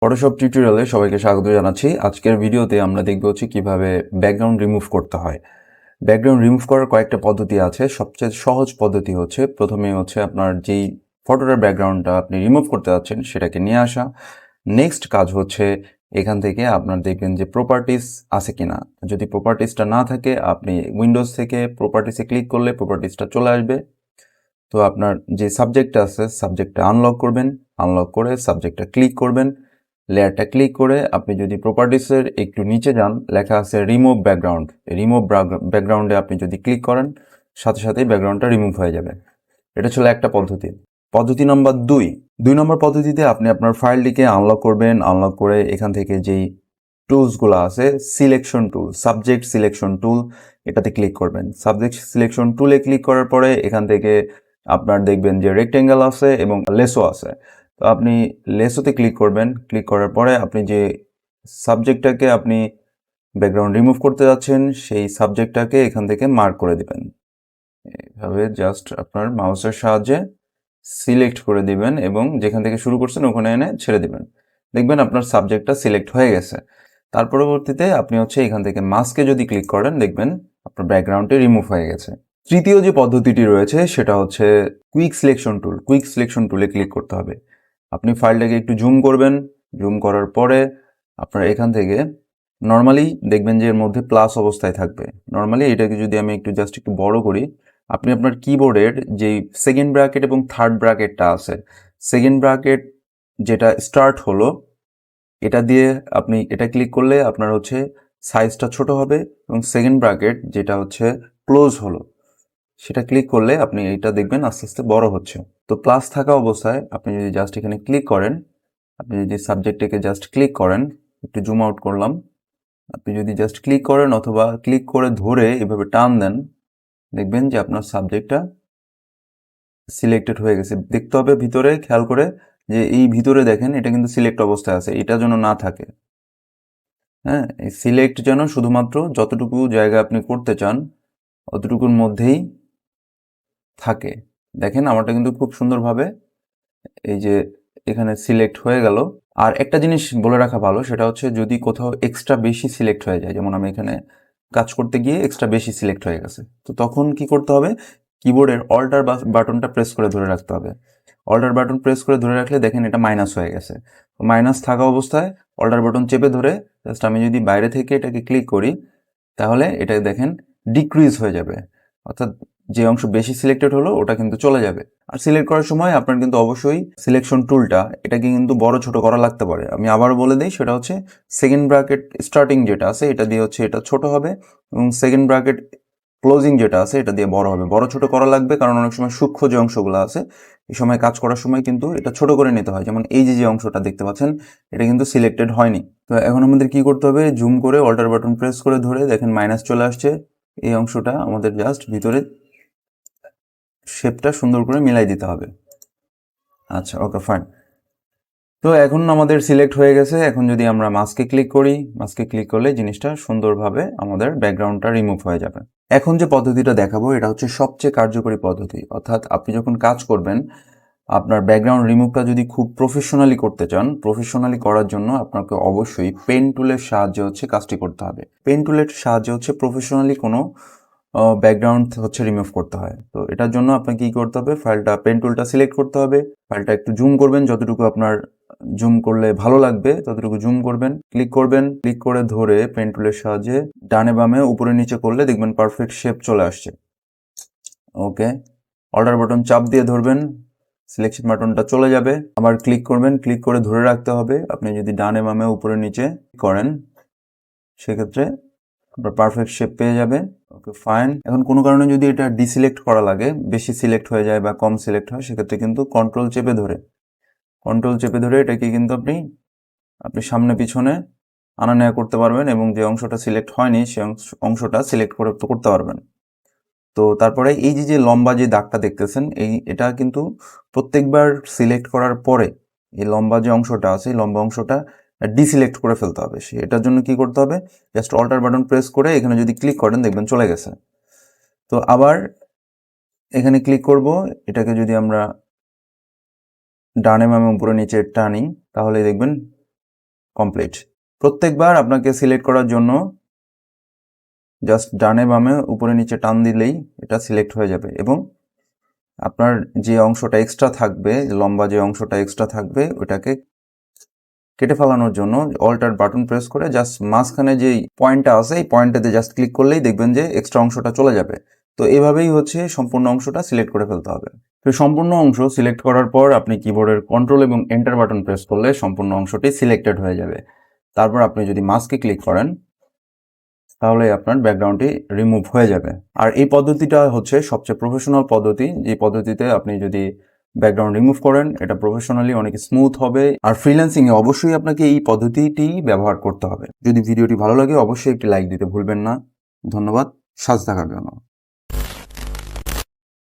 Photoshop টিউটোরিয়ালে সবাইকে স্বাগত জানাচ্ছি। আজকের ভিডিওতে আমরা দেখব কিভাবে ব্যাকগ্রাউন্ড রিমুভ করতে হয়। ব্যাকগ্রাউন্ড রিমুভ করার কয়েকটা পদ্ধতি আছে। সবচেয়ে সহজ পদ্ধতি হচ্ছে প্রথমে আপনার যেই ফটোটার ব্যাকগ্রাউন্ডটা আপনি রিমুভ করতে যাচ্ছেন সেটাকে নিয়ে আসা। নেক্সট কাজ হচ্ছে এখান থেকে আপনার দেখবেন যে প্রপার্টিস আছে কিনা। যদি প্রপার্টিসটা না থাকে আপনি উইন্ডোজ থেকে প্রপার্টিসে ক্লিক করলে প্রপার্টিসটা চলে আসবে। তো আপনার যে সাবজেক্টটা আছে সাবজেক্টটা আনলক করবেন, আনলক করে সাবজেক্টটা ক্লিক করবেন, লেয়ারটা ক্লিক করে আপনি যদি প্রপার্টিসের একটু নিচে যান লেখা আছে রিমুভ ব্যাকগ্রাউন্ড, রিমুভ ব্যাকগ্রাউন্ডে আপনি যদি ক্লিক করেন সাথে সাথেই ব্যাকগ্রাউন্ডটা রিমুভ হয়ে যাবে। এটা ছিল একটা পদ্ধতি। পদ্ধতি নম্বর দুই নম্বর পদ্ধতিতে আপনি আপনার ফাইলটিকে আনলক করবেন, আনলক করে এখান থেকে যেই টুলসগুলো আছে selection tool, subject selection tool, এটাতে ক্লিক করবেন। সাবজেক্ট সিলেকশন টুলে ক্লিক করার পরে এখান থেকে আপনার দেখবেন যে রেক্টেঙ্গেল আছে এবং লেসো আছে। তো আপনি লেসোতে ক্লিক করবেন, ক্লিক করার পরে আপনি যে সাবজেক্টটাকে আপনি ব্যাকগ্রাউন্ড রিমুভ করতে যাচ্ছেন সেই সাবজেক্টটাকে এখান থেকে মার্ক করে দিবেন। এইভাবে জাস্ট আপনার মাউসের সাহায্যে সিলেক্ট করে দিবেন এবং যেখান থেকে শুরু করছেন ওখানে এনে ছেড়ে দিবেন। দেখবেন আপনার সাবজেক্টটা সিলেক্ট হয়ে গেছে। তার পরবর্তীতে আপনি এখান থেকে মাস্কে যদি ক্লিক করেন দেখবেন আপনার ব্যাকগ্রাউন্ডটি রিমুভ হয়ে গেছে। তৃতীয় যে পদ্ধতিটি রয়েছে সেটা হচ্ছে quick selection tool. Quick selection টুলে ক্লিক করতে হবে। আপনি ফাইলটাকে একটু জুম করবেন, জুম করার পরে আপনার এখান থেকে নর্মালি দেখবেন যে এর মধ্যে প্লাস অবস্থায় থাকবে। নর্মালি এটাকে যদি আমি জাস্ট একটু বড় করি, আপনি আপনার কিবোর্ডের যেই সেকেন্ড ব্র্যাকেট এবং থার্ড ব্র্যাকেটটা আছে, সেকেন্ড ব্র্যাকেট যেটা স্টার্ট হলো এটা দিয়ে আপনি এটা ক্লিক করলে আপনার সাইজটা ছোট হবে এবং সেকেন্ড ব্র্যাকেট যেটা ক্লোজ হলো সেটা ক্লিক করলে আপনি এইটা দেখবেন আস্তে আস্তে বড় হচ্ছে। তো প্লাস থাকা অবস্থায় আপনি যদি জাস্ট এখানে ক্লিক করেন, আপনি যদি সাবজেক্টটাকে জাস্ট ক্লিক করেন, একটু জুম আউট করলাম, আপনি যদি জাস্ট ক্লিক করেন অথবা ক্লিক করে ধরে এভাবে টান দেন দেখবেন যে আপনার সাবজেক্টটা সিলেক্টেড হয়ে গেছে। দেখতে হবে ভিতরে, খেয়াল করে যে এই ভিতরে দেখেন এটা কিন্তু সিলেক্ট অবস্থায় আছে, এটা যেন না থাকে। হ্যাঁ, এই সিলেক্ট যেন শুধুমাত্র যতটুকু জায়গা আপনি করতে চান অতটুকুর মধ্যেই থাকে। দেখেন আমারটা কিন্তু খুব সুন্দরভাবে এই যে এখানে সিলেক্ট হয়ে গেল। আর একটা জিনিস বলে রাখা ভালো, সেটা যদি কোথাও এক্সট্রা বেশি সিলেক্ট হয়ে যায়, যেমন আমি এখানে কাজ করতে গিয়ে এক্সট্রা বেশি সিলেক্ট হয়ে গেছে, তো তখন কি করতে হবে, কিবোর্ডের অল্টার বাটনটা প্রেস করে ধরে রাখতে হবে। অল্টার বাটন প্রেস করে ধরে রাখলে দেখেন এটা মাইনাস হয়ে গেছে। মাইনাস থাকা অবস্থায় অল্টার বাটন চেপে ধরে জাস্ট আমি যদি বাইরে থেকে এটাকে ক্লিক করি তাহলে এটা দেখেন ডিক্রিজ হয়ে যাবে, অর্থাৎ যে অংশ বেশি সিলেক্টেড হলো ওটা কিন্তু চলে যাবে। আর সিলেক্ট করার সময় আপনার কিন্তু অবশ্যই সিলেকশন টুলটা এটাকে কিন্তু বড় ছোট করা লাগতে পারে। আমি আবার বলে দিই, সেটা সেকেন্ড ব্র্যাকেট স্টার্টিং যেটা আছে এটা দিয়ে এটা ছোট হবে এবং সেকেন্ড ব্র্যাকেট ক্লোজিং যেটা আছে এটা দিয়ে বড় হবে। বড় ছোট করা লাগবে কারণ অনেক সময় সূক্ষ্ম যে অংশগুলো আছে এই সময় কাজ করার সময় কিন্তু এটা ছোট করে নিতে হয়। যেমন এই যে অংশটা দেখতে পাচ্ছেন এটা কিন্তু সিলেক্টেড হয়নি। তো এখন আমাদের কি করতে হবে, জুম করে অল্টার বাটন প্রেস করে ধরে দেখেন মাইনাস চলে আসছে। এই অংশটা আমাদের জাস্ট ভিতরে শেপটা সুন্দর করে মিলাই দিতে হবে। আচ্ছা, ওকে, ফাইন। তো এখন আমাদের সিলেক্ট হয়ে গেছে। এখন যদি আমরা মাস্কে ক্লিক করি, মাস্কে ক্লিক করলে জিনিসটা সুন্দরভাবে আমাদের ব্যাকগ্রাউন্ডটা রিমুভ হয়ে যাবে। এখন যে পদ্ধতিটা দেখাবো এটা সবচেয়ে কার্যকরী পদ্ধতি। অর্থাৎ আপনি যখন কাজ করবেন আপনার ব্যাকগ্রাউন্ড রিমুভটা যদি খুব প্রফেশনালি করতে চান, প্রফেশনালি করার জন্য আপনাকে অবশ্যই পেন টুলের সাহায্যে কাজটি করতে হবে। পেন টুলের সাহায্যে প্রফেশনালি কোনো ব্যাকগ্রাউন্ড রিমুভ করতে হয়। তো এটার জন্য আপনাকে কি করতে হবে, ফাইলটা পেন টুলটা সিলেক্ট করতে হবে, ফাইলটা একটু জুম করবেন, যতটুকু আপনার জুম করলে ভালো লাগবে ততটুকু জুম করবেন, ক্লিক করবেন, ক্লিক করে ধরে পেন টুলের সাহায্যে ডানে বামে উপরে নিচে করলে দেখবেন পারফেক্ট শেপ চলে আসছে। ওকে, অল্টার বাটন চাপ দিয়ে ধরবেন, সিলেকশন বাটনটা চলে যাবে, আবার ক্লিক করবেন, ক্লিক করে ধরে রাখতে হবে। আপনি যদি ডানে বামে উপরে নিচে করেন সেক্ষেত্রে আপনার পারফেক্ট শেপ পেয়ে যাবে। ওকে, ফাইন। এখন কোনো কারণে যদি এটা ডিসিলেক্ট করা লাগে, বেশি সিলেক্ট হয়ে যায় বা কম সিলেক্ট হয়, সেক্ষেত্রে কিন্তু কন্ট্রোল চেপে ধরে এটাকে কিন্তু আপনি সামনে পিছনে আনা নেওয়া করতে পারবেন এবং যে অংশটা সিলেক্ট হয়নি সে অংশটা সিলেক্ট করতে পারবেন। তো তারপরে এই যে লম্বা যে দাগটা দেখতেছেন এটা কিন্তু প্রত্যেকবার সিলেক্ট করার পরে এই লম্বা যে অংশটা আছে এই লম্বা অংশটা ডিসিলেক্ট করে ফেলতে হবে। এটার জন্য কি করতে হবে, জাস্ট অল্টার বাটন প্রেস করে এখানে যদি ক্লিক করেন দেখবেন চলে গেছে। তো আবার এখানে ক্লিক করব, এটাকে যদি আমরা ডানে বামে উপরে নিচে টানি তাহলে দেখবেন কমপ্লিট। প্রত্যেকবার আপনাকে সিলেক্ট করার জন্য জাস্ট ডানে বামে উপরে নিচে টান দিলেই এটা সিলেক্ট হয়ে যাবে এবং আপনার যে অংশটা এক্সট্রা থাকবে, লম্বা যে অংশটা এক্সট্রা থাকবে, ওটাকে কেটে ফেলানোর জন্য অল্টার বাটন প্রেস করে জাস্ট মাঝখানে যে পয়েন্টটা আছে এই পয়েন্টটাতে জাস্ট ক্লিক করলেই দেখবেন যে এক্সট্রা অংশটা চলে যাবে। তো এভাবেই হচ্ছে সম্পূর্ণ অংশটা সিলেক্ট করে ফেলতে হবে। তো সম্পূর্ণ অংশ সিলেক্ট করার পর আপনি কিবোর্ডের কন্ট্রোল এবং এন্টার বাটন প্রেস করলে সম্পূর্ণ অংশটি সিলেক্টেড হয়ে যাবে। তারপর আপনি যদি মাস্কে ক্লিক করেন তাহলে আপনার ব্যাকগ্রাউন্ডটি রিমুভ হয়ে যাবে। আর এই পদ্ধতিটা হচ্ছে সবচেয়ে প্রফেশনাল পদ্ধতি, যে পদ্ধতিতে আপনি যদি ব্যাকগ্রাউন্ড রিমুভ করেন এটা প্রফেশনালি অনেক স্মুথ হবে। আর ফ্রিল্যান্সিং এ অবশ্যই আপনাকে এই পদ্ধতিটি ব্যবহার করতে হবে। যদি ভিডিওটি ভালো লাগে অবশ্যই একটি লাইক দিতে ভুলবেন না। ধন্যবাদ সাথে থাকার জন্য।